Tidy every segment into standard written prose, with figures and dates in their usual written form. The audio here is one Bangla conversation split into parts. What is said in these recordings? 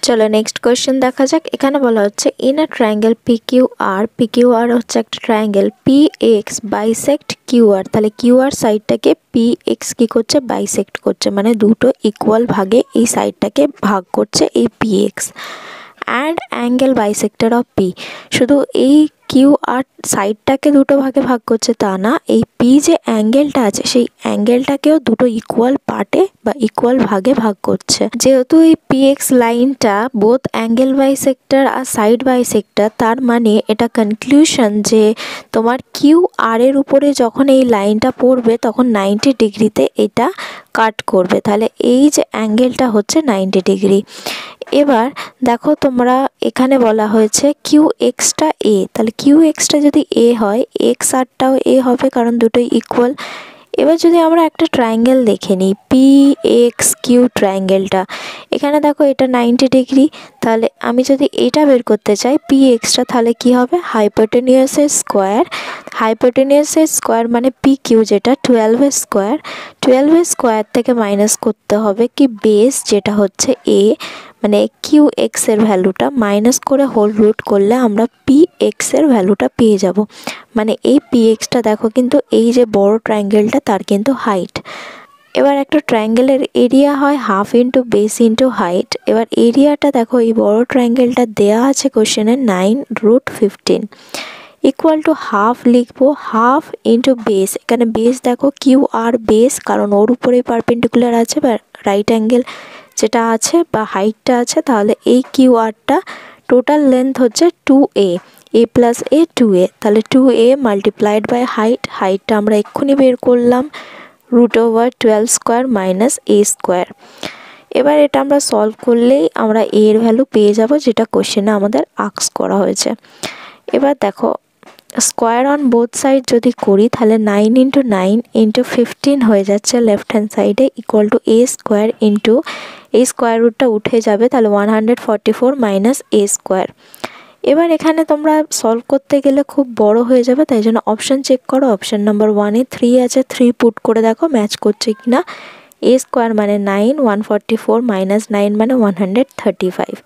চলো নেক্সট কোয়েশ্চেন দেখা যাক। এখানে বলা হচ্ছে ইন আ ট্রায়াঙ্গেল পিকিউআর হচ্ছে একটা ট্রায়াঙ্গেল, পিএক্স বাইসেক্ট কিউআর। তাহলে কিউআর সাইডটাকে পিএক্স কি করছে, বাইসেক্ট করছে, মানে দুটো ইকুয়াল ভাগে এই সাইডটাকে ভাগ করছে এই PX. And angle bisector of P. শুধু এই কিউ আর সাইডটাকে দুটো ভাগে ভাগ করছে তা না, এই পি যে অ্যাঙ্গেলটা আছে সেই অ্যাঙ্গেলটাকেও দুটো ইকুয়াল পার্টে বা ইকুয়াল ভাগে ভাগ করছে। যেহেতু এই পিএক্স লাইনটা বোথ অ্যাঙ্গেল বাইসেক্টর আর সাইড বাইসেক্টর, তার মানে এটা কনক্লুশন যে তোমার কিউ আর এর উপরে যখন এই লাইনটা পড়বে তখন 90 ডিগ্রিতে এটা কাট করবে। তাহলে এই যে অ্যাঙ্গেলটা হচ্ছে 90 ডিগ্রি। এবার দেখো তোমরা এখানে বলা হয়েছে কিউ এক্সটা এ, তাহলে কিউ এক্সটা যদি এ হয় এক্স আরটাও এ হবে কারণ দুটোই ইকুয়াল। এবার যদি আমরা একটা ট্রায়াঙ্গেল দেখে নিই, পি এক্স কিউ ট্রায়াঙ্গেলটা, এখানে দেখো এটা 90 ডিগ্রি। তাহলে আমি যদি এটা বের করতে চাই পি এক্সটা, তাহলে কি হবে, হাইপোটেনিয়াসের স্কোয়ার মানে পি কিউ যেটা 12 স্কোয়ার, 12 স্কোয়ার থেকে মাইনাস করতে হবে কি বেস যেটা হচ্ছে এ, মানে কিউ এক্স এর ভ্যালুটা মাইনাস করে হোল রুট করলে আমরা পি এক্স এর ভ্যালুটা পেয়ে যাব। মানে এই পি এক্সটা দেখো কিন্তু এই যে বড় ট্রায়াঙ্গেলটা তার কিন্তু হাইট। এবার একটা ট্রায়াঙ্গেলের এরিয়া হয় half into base into height. এবার এরিয়াটা দেখো এই বড় ট্রায়াঙ্গেলটা দেওয়া আছে কোশ্চেনে 9√15 ইকুয়াল টু হাফ লিখবো, হাফ ইন্টু বেস, এখানে বেস দেখো কিউ আর বেস কারণ ওর উপরেই পারপেন্ডিকুলার আছে বা রাইট অ্যাঙ্গেল যেটা আছে বা হাইটটা আছে। তাহলে এই কিউ আরটা টোটাল লেন্থ হচ্ছে 2a, a plus a 2a, তাহলে 2a মাল্টিপ্লাইড বাই হাইটটা আমরা এক্ষুনি বের করলাম √12 স্কোয়ার মাইনাস a স্কোয়ার। এবার এটা আমরা সলভ করলেই আমরা a এর ভ্যালু পেয়ে যাব যেটা কোশ্চেনে আমাদের আস্ক করা হয়েছে। এবার দেখো স্কোয়ার অন বোথ সাইড যদি করি তাহলে 9 × 9 × 15 হয়ে যাচ্ছে লেফট হ্যান্ড সাইডে equal to a square into এই স্কোয়ার রুটটা উঠে যাবে, তাহলে 144 মাইনাস a স্কোয়ার। এবার এখানে তোমরা সলভ করতে গেলে খুব বড় হয়ে যাবে, তাই জন্য অপশান চেক করো। অপশান নাম্বার 1-এ 3 আছে, 3 পুট করে দেখো ম্যাচ করছে কিনা। a স্কোয়ার মানে 9, 144 মাইনাস 9 মানে 135।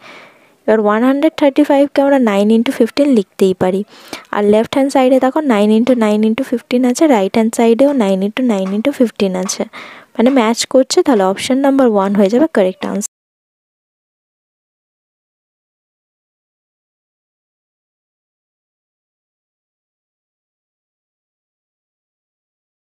এবার 135কে আমরা 9 × 15 লিখতেই পারি। আর লেফট হ্যান্ড সাইডে দেখো 9 × 9 × 15 আছে, রাইট হ্যান্ড সাইডেও 9 × 9 × 15 আছে, মানে ম্যাচ করছে। তাহলে অপশান নাম্বার 1 হয়ে যাবে কারেক্ট আনসার।